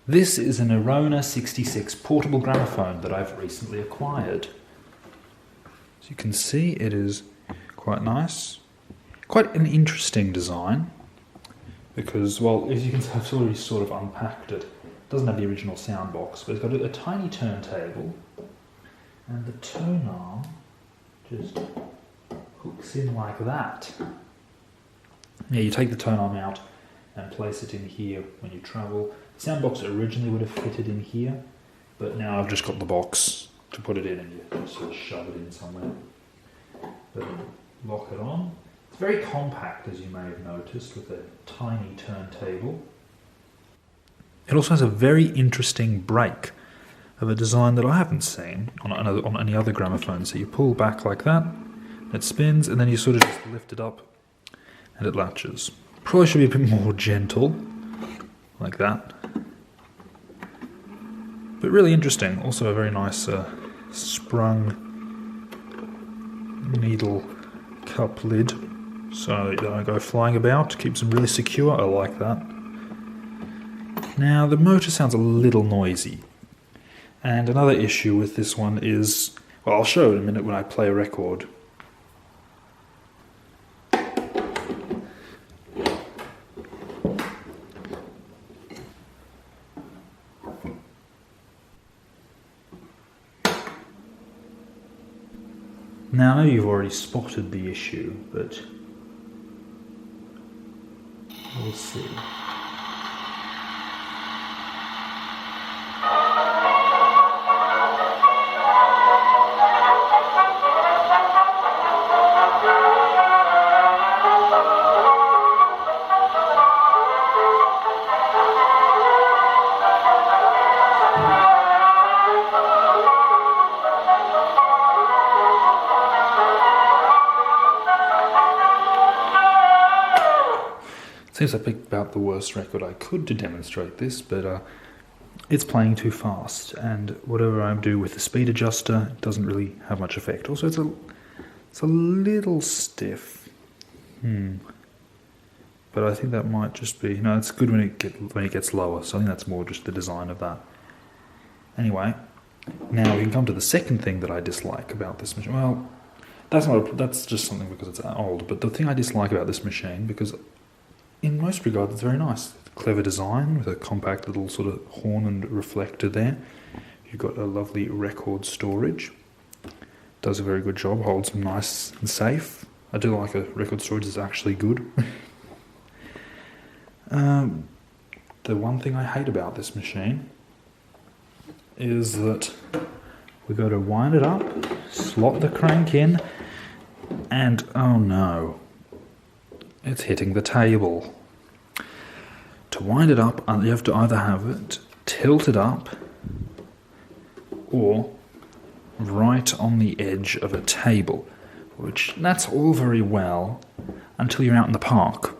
This is a Nirona 66 portable gramophone that I've recently acquired. As you can see, it is quite nice. Quite an interesting design because, well, as you can see, I've already sort of unpacked it. It doesn't have the original sound box, but it's got a tiny turntable, and the tone arm just hooks in like that. Yeah, you take the tone arm out and place it in here when you travel. The sound box originally would have fitted in here, but now I've just got the box to put it in, and you just sort of shove it in somewhere. But lock it on. It's very compact, as you may have noticed, with a tiny turntable. It also has a very interesting break of a design that I haven't seen on any other gramophone. So you pull back like that, it spins, and then you sort of just lift it up and it latches. Probably should be a bit more gentle, like that. But really interesting. Also a very nice sprung needle cup lid, so you don't go flying about. Keeps them really secure. I like that. Now the motor sounds a little noisy. And another issue with this one is, well, I'll show it in a minute when I play a record. Now, I know you've already spotted the issue, but we'll see. Seems I picked about the worst record I could to demonstrate this, but it's playing too fast, and whatever I do with the speed adjuster doesn't really have much effect. Also, it's a little stiff. But I think that might just be, it's good when it gets lower. So I think that's more just the design of that. Anyway, now we can come to the second thing that I dislike about this machine. Well, that's just something because it's old. But the thing I dislike about this machine, because in most regards, it's very nice. Clever design with a compact little sort of horn and reflector there. You've got a lovely record storage. Does a very good job, holds them nice and safe. I do like a record storage that's actually good. The one thing I hate about this machine is that we got to wind it up, slot the crank in, and oh no, it's hitting the table. To wind it up, you have to either have it tilted up or right on the edge of a table, which that's all very well until you're out in the park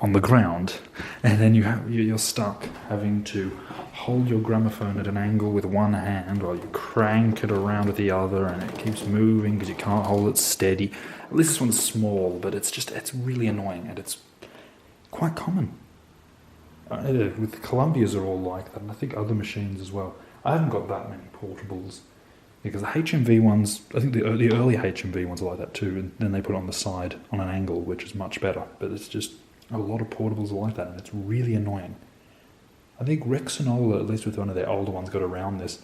on the ground, and then you're stuck having to hold your gramophone at an angle with one hand while you crank it around with the other, and it keeps moving because you can't hold it steady. At least this one's small, but it's really annoying, and it's quite common. With the Columbias are all like that, and I think other machines as well. I haven't got that many portables, because the HMV ones, I think the early HMV ones are like that too, and then they put it on the side on an angle, which is much better, but it's just a lot of portables are like that, and it's really annoying. I think Rexonola, at least with one of their older ones, got around this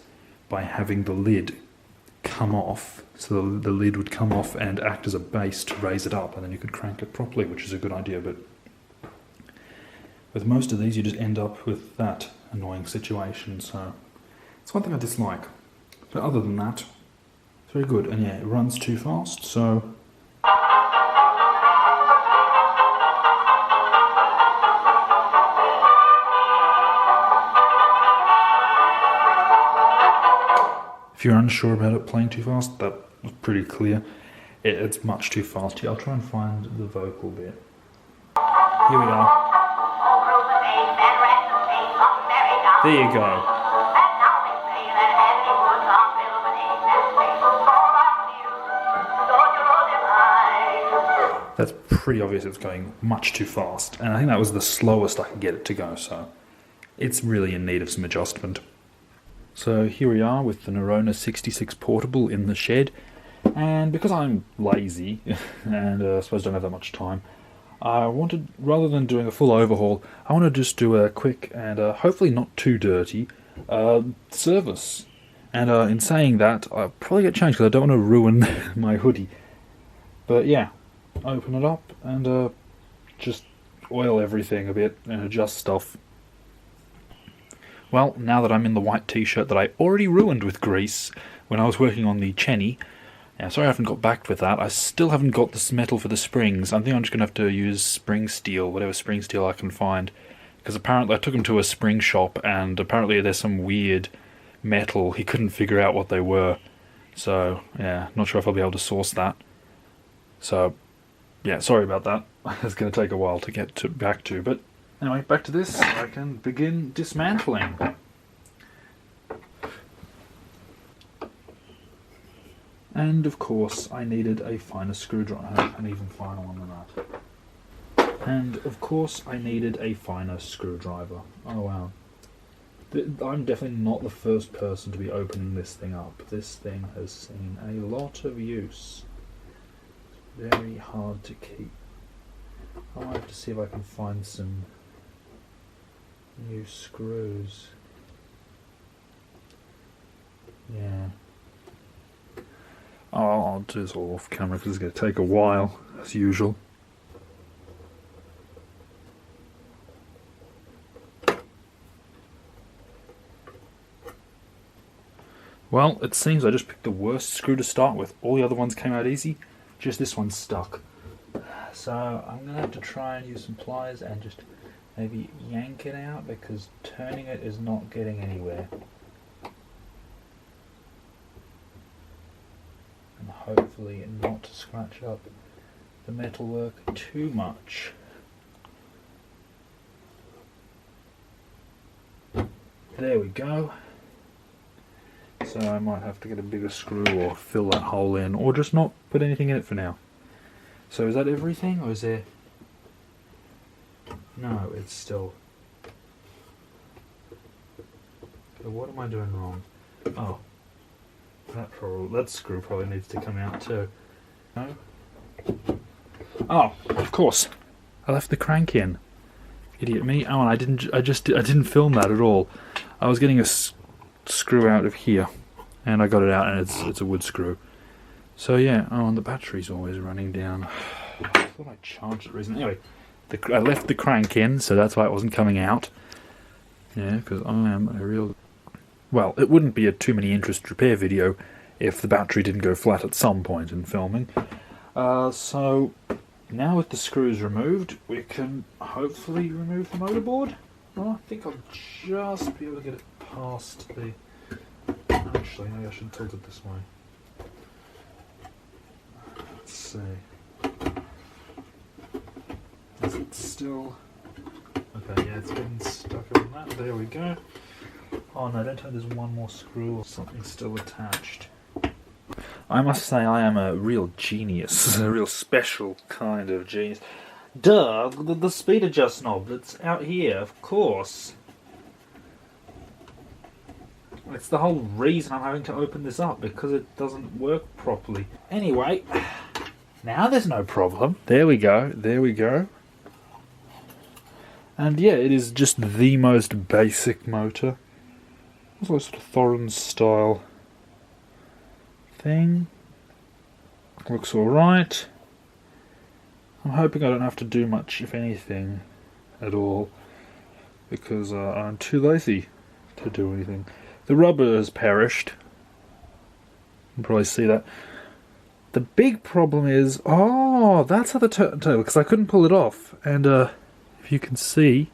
by having the lid come off, so the lid would come off and act as a base to raise it up, and then you could crank it properly, which is a good idea, but with most of these you just end up with that annoying situation, so it's one thing I dislike. But other than that, it's very good, and yeah, it runs too fast, so if you're unsure about it playing too fast, that was pretty clear. It's much too fast here. I'll try and find the vocal bit. Here we go. There you go. That's pretty obvious it's going much too fast, and I think that was the slowest I could get it to go, so it's really in need of some adjustment. So here we are with the Nirona 66 portable in the shed, and because I'm lazy and I suppose don't have that much time, I wanted, rather than doing a full overhaul, I want to just do a quick and hopefully not too dirty service. And in saying that, I'll probably get changed because I don't want to ruin my hoodie. But yeah, open it up and just oil everything a bit and adjust stuff. Well, now that I'm in the white t-shirt that I already ruined with grease when I was working on the Chenny, yeah, sorry I haven't got back with that. I still haven't got this metal for the springs. I think I'm just going to have to use spring steel, whatever spring steel I can find. Because apparently I took him to a spring shop and apparently there's some weird metal. He couldn't figure out what they were. So, yeah, not sure if I'll be able to source that. So, yeah, sorry about that. It's going to take a while to get back to, but anyway, back to this. I can begin dismantling. And of course, I needed a finer screwdriver, an even finer one than that. And of course, I needed a finer screwdriver. Oh wow. I'm definitely not the first person to be opening this thing up. This thing has seen a lot of use. It's very hard to keep. I'll have to see if I can find some new screws. Yeah. Oh, I'll do this all off camera because it's going to take a while, as usual. Well, it seems I just picked the worst screw to start with. All the other ones came out easy, just this one's stuck. So I'm going to have to try and use some pliers and just maybe yank it out because turning it is not getting anywhere. And hopefully not to scratch up the metalwork too much. There we go. So I might have to get a bigger screw or fill that hole in or just not put anything in it for now. So is that everything or is there... No, it's still... So what am I doing wrong? Oh. That screw probably needs to come out too. No? Oh, of course. I left the crank in. Idiot me. Oh, and I didn't film that at all. I was getting a screw out of here, and I got it out, and it's a wood screw. So yeah. Oh, and the battery's always running down. I thought I charged it recently. Anyway, I left the crank in, so that's why it wasn't coming out. Yeah, because I am a real... Well, it wouldn't be a too many interest repair video if the battery didn't go flat at some point in filming. So now with the screws removed, we can hopefully remove the motorboard. Well, I think I'll just be able to get it past the... Actually, maybe I should tilt it this way. Let's see. Is it still... Okay, yeah, it's getting stuck on that. There we go. Oh no, don't tell me there's one more screw or something still attached. I must say I am a real genius, a real special kind of genius. Duh, the speed adjust knob that's out here, of course. It's the whole reason I'm having to open this up, because it doesn't work properly. Anyway, now there's no problem. There we go, there we go. And yeah, it is just the most basic motor. It's like sort of Thorin style thing. Looks alright. I'm hoping I don't have to do much, if anything, at all, because I'm too lazy to do anything. The rubber has perished. You can probably see that. The big problem is, oh, that's how the turntable, because I couldn't pull it off, and if you can see,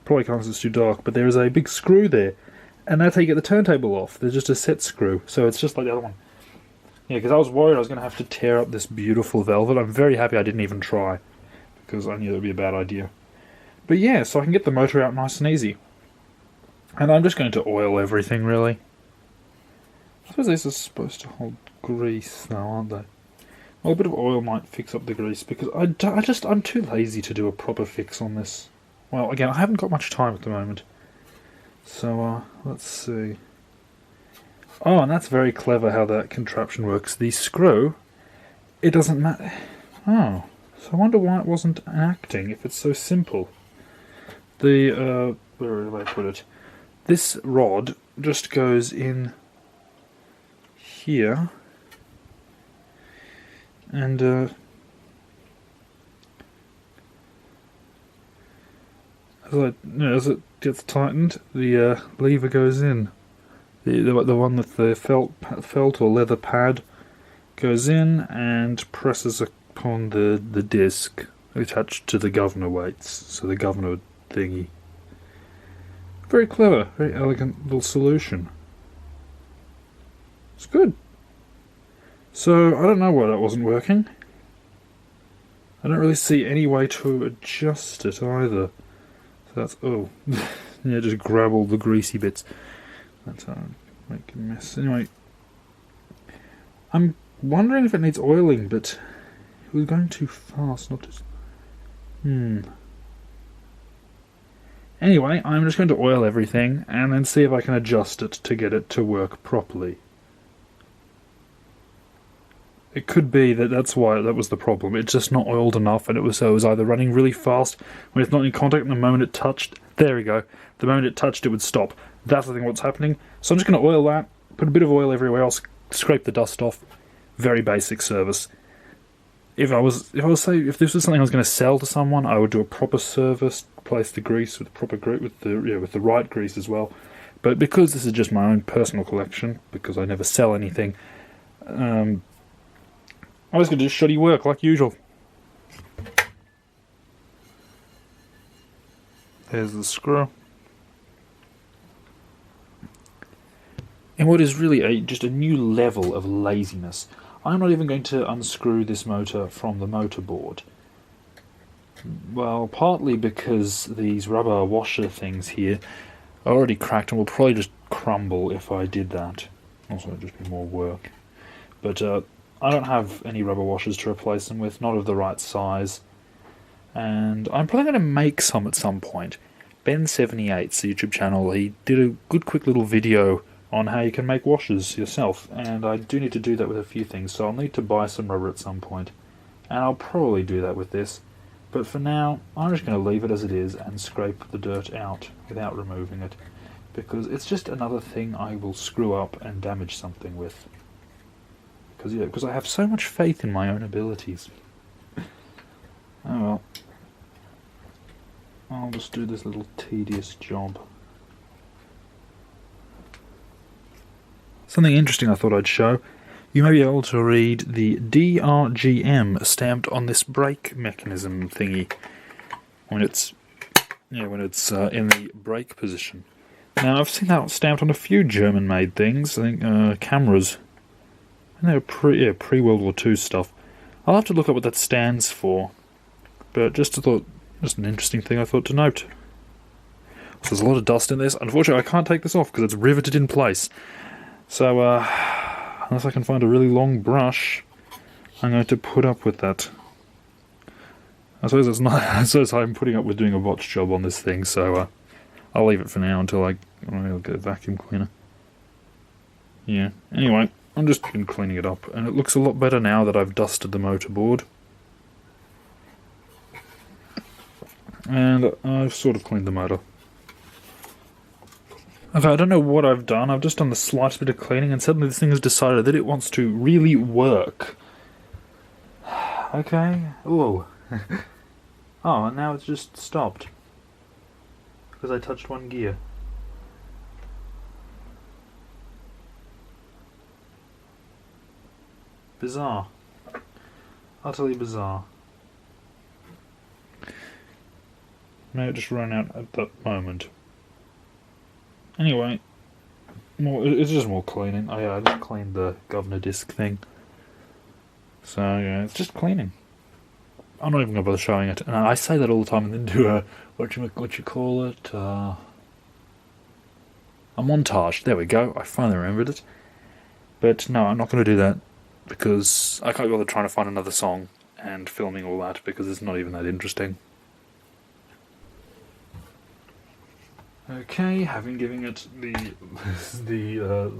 probably can't because it's too dark, but there is a big screw there. And that's how you get the turntable off. There's just a set screw, so it's just like the other one. Yeah, because I was worried I was going to have to tear up this beautiful velvet. I'm very happy I didn't even try, because I knew that would be a bad idea. But yeah, so I can get the motor out nice and easy. And I'm just going to oil everything, really. I suppose these are supposed to hold grease, though, aren't they? Well, a bit of oil might fix up the grease, because I'm too lazy to do a proper fix on this. Well, again, I haven't got much time at the moment. So, let's see. Oh, and that's very clever how that contraption works. The screw, it doesn't matter. Oh, so I wonder why it wasn't acting if it's so simple. Where do I put it? This rod just goes in here, and as it gets tightened, the lever goes in. The one with the felt or leather pad goes in and presses upon the disc attached to the governor weights, so the governor thingy. Very clever, very elegant little solution. It's good. So, I don't know why that wasn't working. I don't really see any way to adjust it either. So that's, oh, yeah, just grab all the greasy bits. That's how I make a mess. Anyway, I'm wondering if it needs oiling, but it was going too fast, not just... Anyway, I'm just going to oil everything and then see if I can adjust it to get it to work properly. It could be that that's why that was the problem. It's just not oiled enough, and it was either running really fast when it's not in contact, and the moment it touched, there we go. The moment it touched, it would stop. That's the thing what's happening. So I'm just going to oil that, put a bit of oil everywhere else, scrape the dust off. Very basic service. If this was something I was going to sell to someone, I would do a proper service, place the grease with the proper grease, with the right grease as well. But because this is just my own personal collection, because I never sell anything, I was going to do shoddy work like usual. There's the screw. And what is really just a new level of laziness, I'm not even going to unscrew this motor from the motor board. Well, partly because these rubber washer things here are already cracked and will probably just crumble if I did that. Also, it'd just be more work. But I don't have any rubber washers to replace them with, not of the right size. And I'm probably going to make some at some point. Ben78's YouTube channel, he did a good quick little video on how you can make washers yourself, and I do need to do that with a few things, so I'll need to buy some rubber at some point. And I'll probably do that with this. But for now, I'm just going to leave it as it is and scrape the dirt out without removing it, because it's just another thing I will screw up and damage something with. Because I have so much faith in my own abilities. Oh well. I'll just do this little tedious job. Something interesting I thought I'd show. You may be able to read the DRGM stamped on this brake mechanism thingy when it's in the brake position. Now I've seen that stamped on a few German-made things. I think cameras, and they're pre-World War II stuff. I'll have to look up what that stands for, but just an interesting thing I thought to note. So there's a lot of dust in this. Unfortunately, I can't take this off because it's riveted in place. So, unless I can find a really long brush, I'm going to put up with that. I suppose it's not. I suppose I'm putting up with doing a botch job on this thing, so I'll leave it for now until I'll get a vacuum cleaner. Yeah. Anyway, I'm just been cleaning it up, and it looks a lot better now that I've dusted the motorboard. And I've sort of cleaned the motor. Okay, I don't know what I've done. I've just done the slightest bit of cleaning, and suddenly this thing has decided that it wants to really work. Okay. Whoa. Oh, and now it's just stopped. Because I touched one gear. Bizarre. Utterly bizarre. May it just run out at that moment. Anyway, it's just more cleaning. Oh yeah, I just cleaned the governor disc thing. So yeah, it's just cleaning. I'm not even going to bother showing it. And I say that all the time and then do a, what you call it, a montage. There we go, I finally remembered it. But no, I'm not going to do that, because I can't bother trying to find another song and filming all that, because it's not even that interesting. Okay, having given it the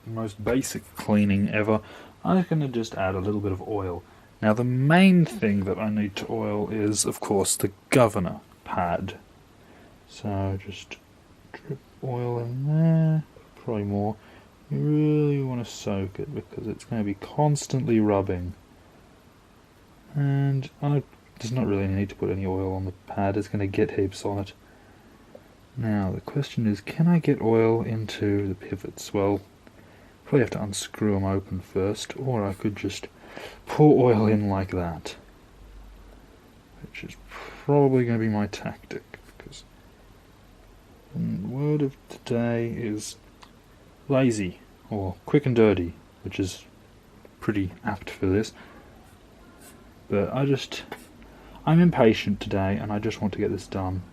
most basic cleaning ever, I'm going to just add a little bit of oil. Now the main thing that I need to oil is, of course, the governor pad. So just drip oil in there, probably more. You really want to soak it because it's going to be constantly rubbing. And there's not really any need to put any oil on the pad, it's going to get heaps on it. Now the question is, can I get oil into the pivots? Well, probably have to unscrew them open first, or I could just pour oil in like that, which is probably going to be my tactic, because the word of today is lazy, or quick and dirty, which is pretty apt for this. But I'm impatient today, and I just want to get this done.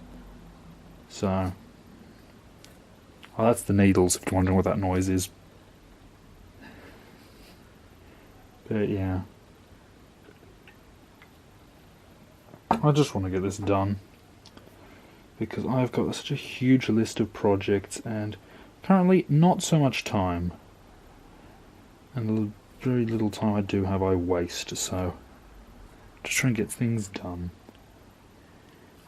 So, oh, that's the needles, if you're wondering what that noise is. But yeah, I just want to get this done because I've got such a huge list of projects and currently not so much time, and the very little time I do have I waste, so just try and get things done.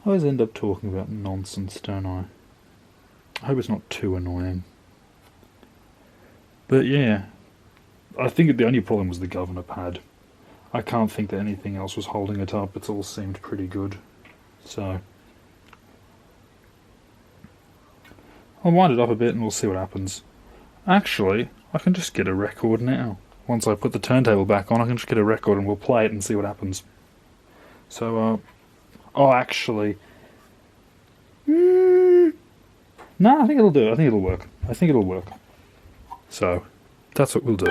I always end up talking about nonsense, don't I? I hope it's not too annoying. But yeah, I think the only problem was the governor pad. I can't think that anything else was holding it up. It all seemed pretty good. So I'll wind it up a bit and we'll see what happens. Actually, I can just get a record now. Once I put the turntable back on, I can just get a record and we'll play it and see what happens. So, oh, actually, no, I think it'll do. I think it'll work. I think it'll work. So, that's what we'll do.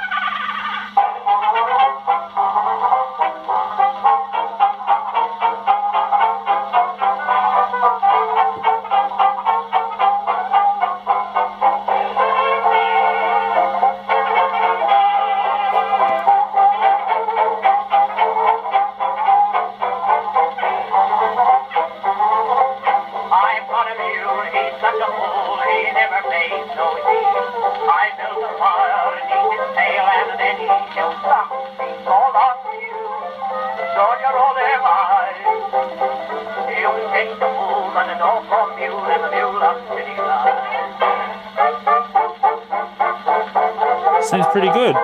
Seems pretty good.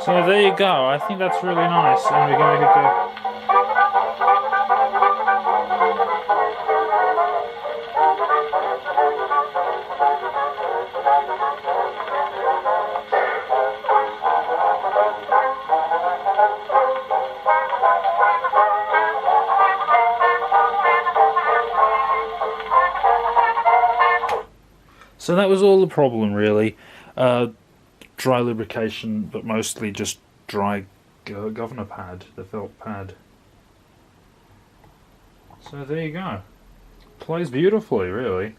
So there you go. I think that's really nice, and we're going to make it go. So that was all the problem, really. Dry lubrication, but mostly just dry governor pad, the felt pad. So there you go. Plays beautifully, really.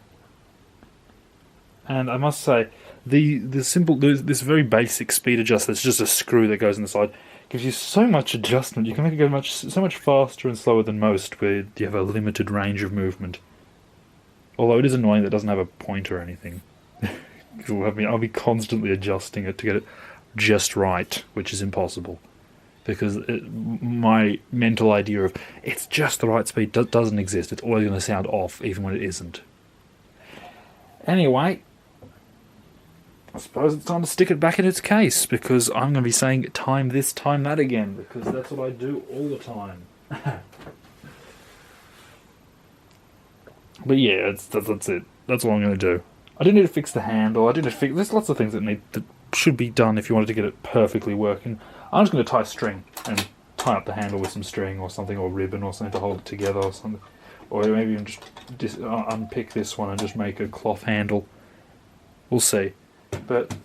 And I must say, this very basic speed adjuster, it's just a screw that goes in the side, gives you so much adjustment. You can make it go so much faster and slower than most, where you have a limited range of movement. Although it is annoying that it doesn't have a pointer or anything. I'll be constantly adjusting it to get it just right, which is impossible. Because my mental idea of it's just the right speed doesn't exist. It's always going to sound off, even when it isn't. Anyway, I suppose it's time to stick it back in its case, because I'm going to be saying time this, time that again, because that's what I do all the time. But yeah, that's it. That's all I'm going to do. I do need to fix the handle. There's lots of things that should be done if you wanted to get it perfectly working. I'm just going to tie string and tie up the handle with some string or something, or ribbon or something to hold it together or something. Or maybe even just unpick this one and just make a cloth handle. We'll see. But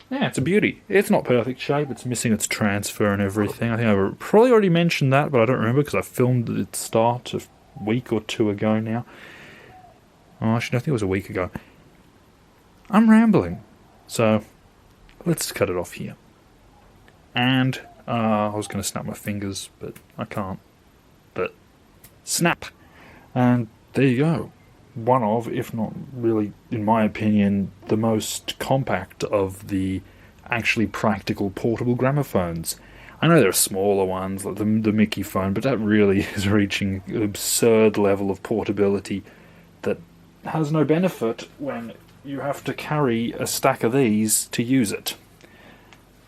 yeah, it's a beauty. It's not perfect shape. It's missing its transfer and everything. I think I've probably already mentioned that, but I don't remember because I filmed its start a week or two ago now. Oh, actually, I think it was a week ago. I'm rambling, so let's cut it off here. And I was going to snap my fingers, but I can't. snap. And there you go. One of, if not really, in my opinion, the most compact of the actually practical portable gramophones. I know there are smaller ones, like the Mickey phone, but that really is reaching an absurd level of portability that has no benefit when you have to carry a stack of these to use it.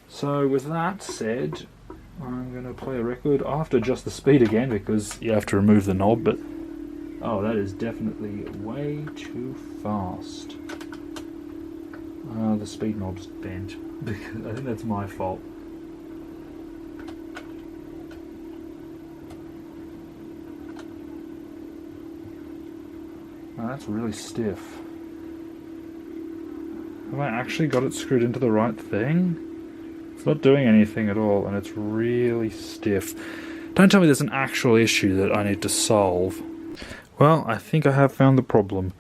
So with that said, I'm going to play a record. I'll have to adjust the speed again because you have to remove the knob, but oh, that is definitely way too fast. The speed knob's bent. I think that's my fault. Oh, that's really stiff. Have I actually got it screwed into the right thing? It's not doing anything at all, and it's really stiff. Don't tell me there's an actual issue that I need to solve. Well, I think I have found the problem.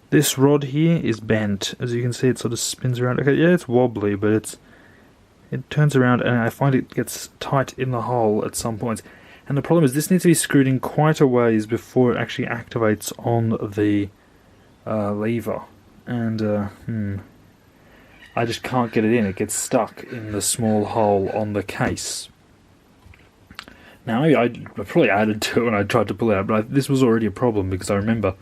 This rod here is bent. As you can see, it sort of spins around. Okay, yeah, it's wobbly, but it turns around, and I find it gets tight in the hole at some points. And the problem is this needs to be screwed in quite a ways before it actually activates on the lever. And, I just can't get it in. It gets stuck in the small hole on the case. Now, maybe I probably added to it when I tried to pull it out, but this was already a problem because I remember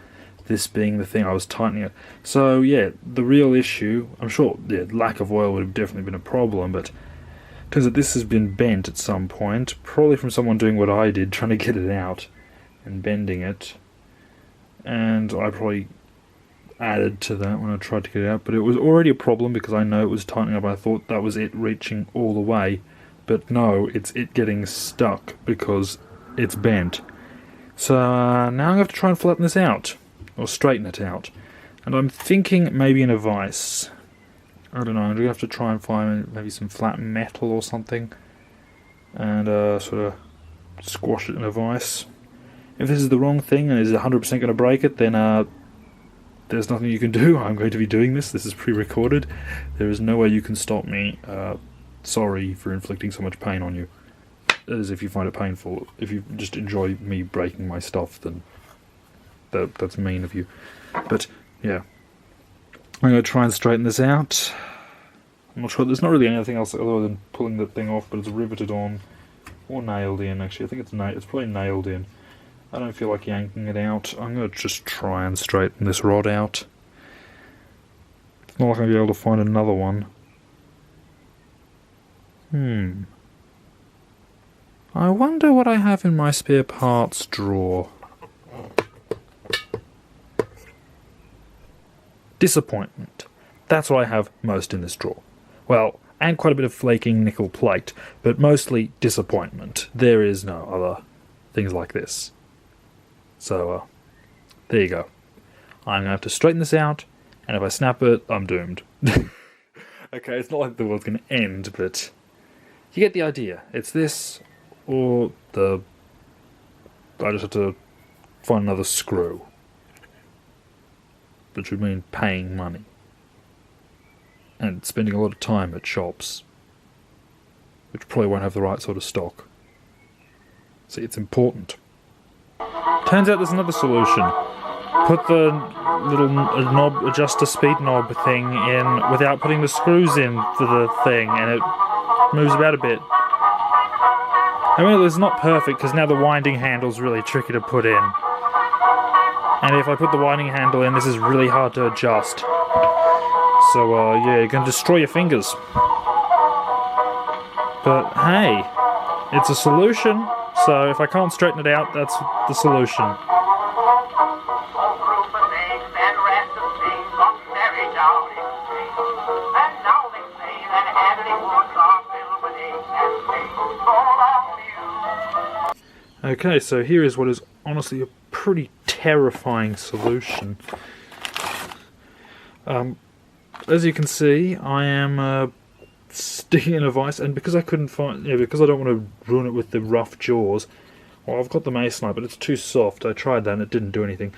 this being the thing I was tightening it. So, yeah, the real issue, I'm sure, yeah, lack of oil would have definitely been a problem, but it turns out this has been bent at some point, probably from someone doing what I did, trying to get it out and bending it. And I probably added to that when I tried to get it out, but it was already a problem because I know it was tightening up. I thought that was it reaching all the way, but no, it's it getting stuck because it's bent. So now I'm going to have to try and flatten this out, or straighten it out. And I'm thinking maybe in a vise. I don't know, I'm going to have to try and find maybe some flat metal or something, and sort of squash it in a vise. If this is the wrong thing and is 100% going to break it, then there's nothing you can do. I'm going to be doing this. This is pre-recorded. There is no way you can stop me. Sorry for inflicting so much pain on you. That is if you find it painful. If you just enjoy me breaking my stuff, then that's mean of you. But, yeah. I'm going to try and straighten this out. I'm not sure. There's not really anything else other than pulling the thing off, but it's riveted on. Or nailed in, actually. I think it's probably nailed in. I don't feel like yanking it out. I'm going to just try and straighten this rod out. It's not like I'm going to be able to find another one. I wonder what I have in my spare parts drawer. Disappointment. That's what I have most in this drawer. Well, and quite a bit of flaking nickel plate, but mostly disappointment. There is no other things like this. So, there you go. I'm going to have to straighten this out, and if I snap it, I'm doomed. Okay, it's not like the world's going to end, but you get the idea. It's this, or I just have to find another screw. Which would mean paying money. And spending a lot of time at shops. Which probably won't have the right sort of stock. See, it's important. Turns out there's another solution. Put the little knob, adjuster speed knob thing in without putting the screws in for the thing, and it moves about a bit. I mean, it's not perfect because now the winding handle's really tricky to put in. And if I put the winding handle in, this is really hard to adjust. So, yeah, you're going to destroy your fingers. But, hey, it's a solution. So if I can't straighten it out, that's the solution. Okay, so here is what is honestly a pretty terrifying solution. As you can see, I am sticking in a vise, and because I couldn't find, because I don't want to ruin it with the rough jaws, well, I've got the masonite, but it's too soft. I tried that and it didn't do anything.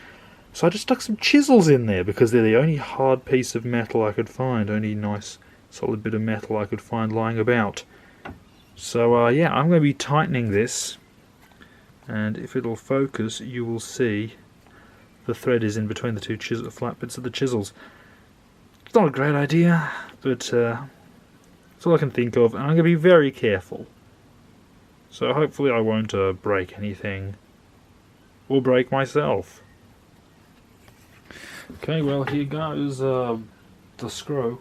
So I just stuck some chisels in there, because they're the only hard piece of metal I could find, only nice solid bit of metal I could find lying about. So yeah, I'm going to be tightening this, and if it'll focus you will see the thread is in between the two flat bits of the chisels. It's not a great idea, but it's all I can think of, and I'm going to be very careful. So hopefully I won't break anything, or break myself. Okay, well here goes the screw.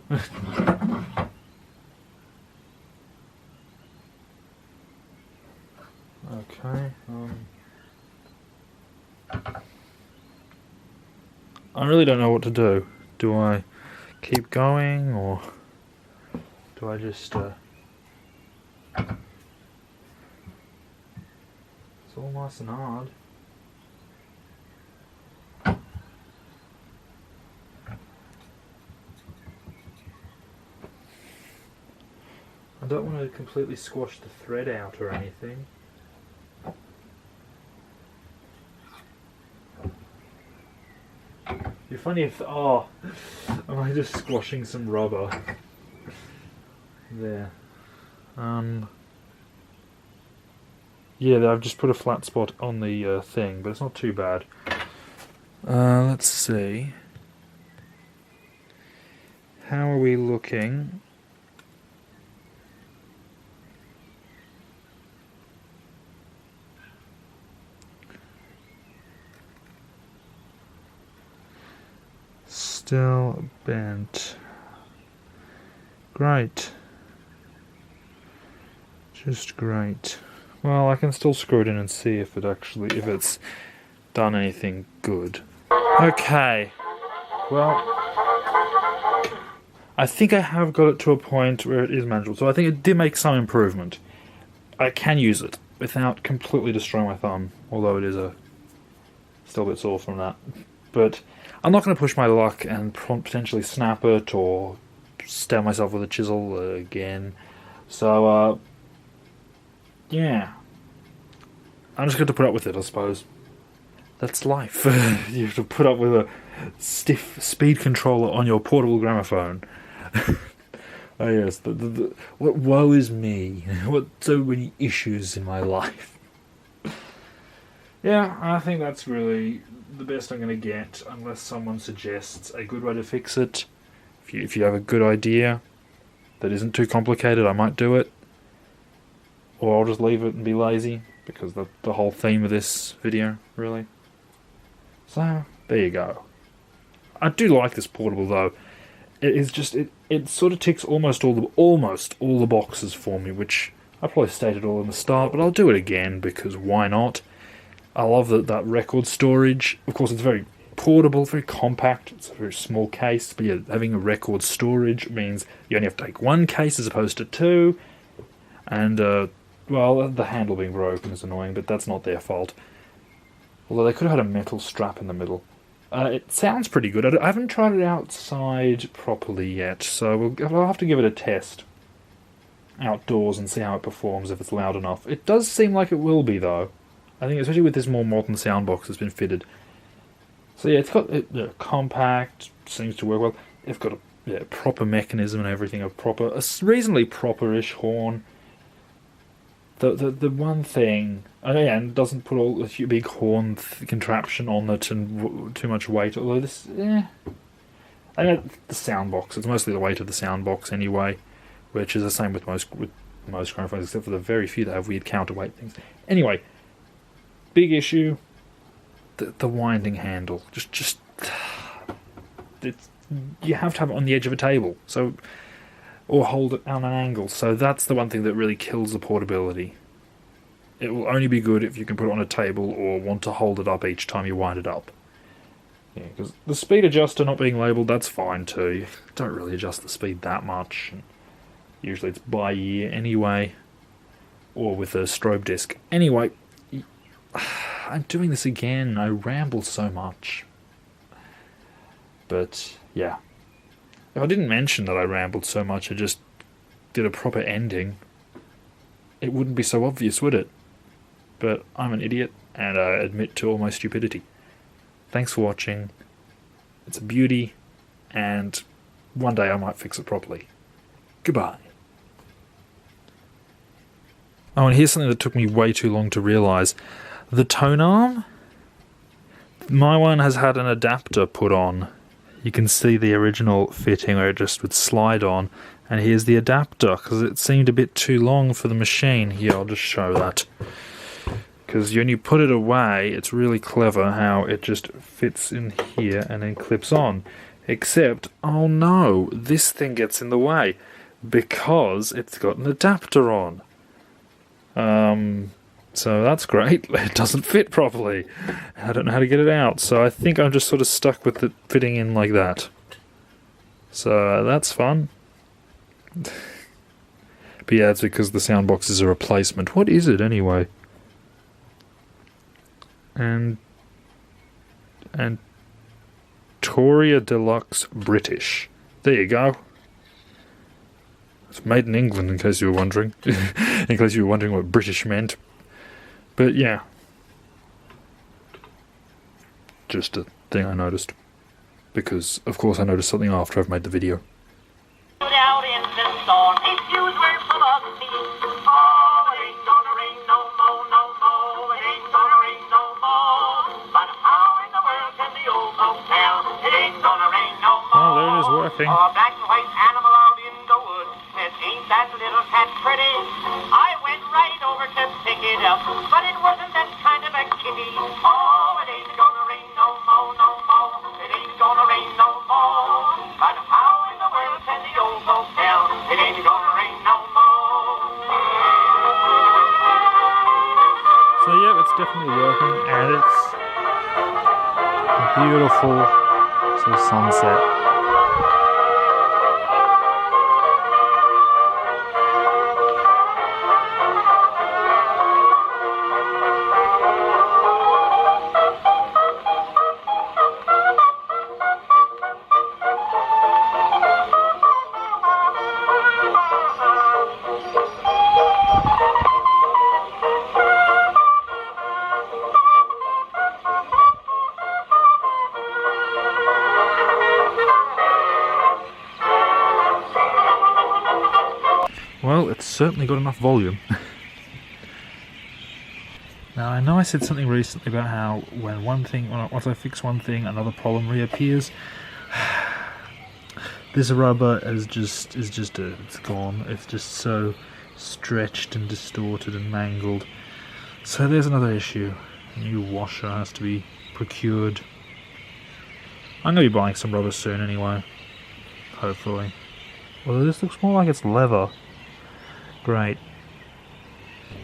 Okay, I really don't know what to do. Do I keep going, or do I just it's all nice and hard. I don't want to completely squash the thread out or anything. It'd be funny if, am I just squashing some rubber? There. Yeah, I've just put a flat spot on the thing, but it's not too bad. Let's see. How are we looking? Still bent. Great. Just great. Well, I can still screw it in and see if it's done anything good. Okay. Well, I think I have got it to a point where it is manageable. So I think it did make some improvement. I can use it without completely destroying my thumb, although it is still a bit sore from that. But I'm not going to push my luck and potentially snap it or stab myself with a chisel again. So, yeah. I'm just going to put up with it, I suppose. That's life. You have to put up with a stiff speed controller on your portable gramophone. Oh yes, what woe is me. What so many issues in my life. Yeah, I think that's really the best I'm going to get, unless someone suggests a good way to fix it. If you have a good idea that isn't too complicated, I might do it. Or I'll just leave it and be lazy, because the whole theme of this video, really. So, there you go. I do like this portable though. It is just, it sort of ticks almost all the boxes for me, which I probably stated all in the start, but I'll do it again, because why not? I love that record storage. Of course, it's very portable, very compact. It's a very small case, but yeah, having a record storage means you only have to take one case as opposed to two. And, well, the handle being broken is annoying, but that's not their fault. Although they could have had a metal strap in the middle. It sounds pretty good. I haven't tried it outside properly yet, so I'll have to give it a test outdoors and see how it performs, if it's loud enough. It does seem like it will be, though. I think especially with this more modern sound box that's been fitted. So yeah, it's got compact, seems to work well. It's got a proper mechanism and everything, a reasonably proper-ish horn. The one thing, and doesn't put all a big horn contraption on it and too much weight. Although this, I know the sound box. It's mostly the weight of the sound box anyway, which is the same with most gramophones, except for the very few that have weird counterweight things. Anyway. Big issue, the winding handle. Just you have to have it on the edge of a table, so or hold it on an angle. So that's the one thing that really kills the portability. It will only be good if you can put it on a table or want to hold it up each time you wind it up. Yeah, because the speed adjuster not being labelled, that's fine too. You don't really adjust the speed that much. Usually it's by ear anyway, or with a strobe disc. Anyway. I'm doing this again. I ramble so much. But, yeah. If I didn't mention that I rambled so much, I just did a proper ending, it wouldn't be so obvious, would it? But I'm an idiot, and I admit to all my stupidity. Thanks for watching. It's a beauty, and one day I might fix it properly. Goodbye. Oh, and here's something that took me way too long to realise. The tone arm? My one has had an adapter put on. You can see the original fitting where it just would slide on. And here's the adapter, because it seemed a bit too long for the machine. Here, I'll just show that. Because when you put it away, it's really clever how it just fits in here and then clips on. Except, oh no, this thing gets in the way. Because it's got an adapter on. So that's great. It doesn't fit properly. I don't know how to get it out. So I think I'm just sort of stuck with it fitting in like that. So that's fun. But yeah, it's because the sound box is a replacement. What is it anyway? And Toria Deluxe British. There you go. It's made in England, in case you were wondering. In case you were wondering what British meant. But yeah. Just a thing I noticed. Because, of course, I noticed something after I've made the video. Out in the storm, his shoes were full of sea. Oh, it ain't gonna rain no more, no more. It ain't gonna rain no more. But how in the world can the old folks tell? It ain't gonna rain no more. Oh, there it is working. Oh, a black and white animal out in the woods says, ain't that little cat pretty? I went right over to pick it up, but it wasn't that kind of a kitty. Oh, it ain't gonna rain no more, no more. It ain't gonna rain no more. But how in the world can the old folks tell? It ain't gonna rain no more. So yeah, it's definitely working, and it's a beautiful sort of sunset. Well, it's certainly got enough volume. Now, I know I said something recently about how once I fix one thing, another problem reappears. This rubber it's gone. It's just so stretched and distorted and mangled. So there's another issue. A new washer has to be procured. I'm going to be buying some rubber soon anyway. Hopefully. Although this looks more like it's leather. Great.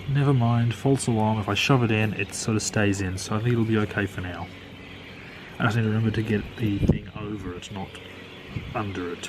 Never mind, false alarm. If I shove it in, it sort of stays in, so I think it'll be okay for now. I just need to remember to get the thing over it, not under it.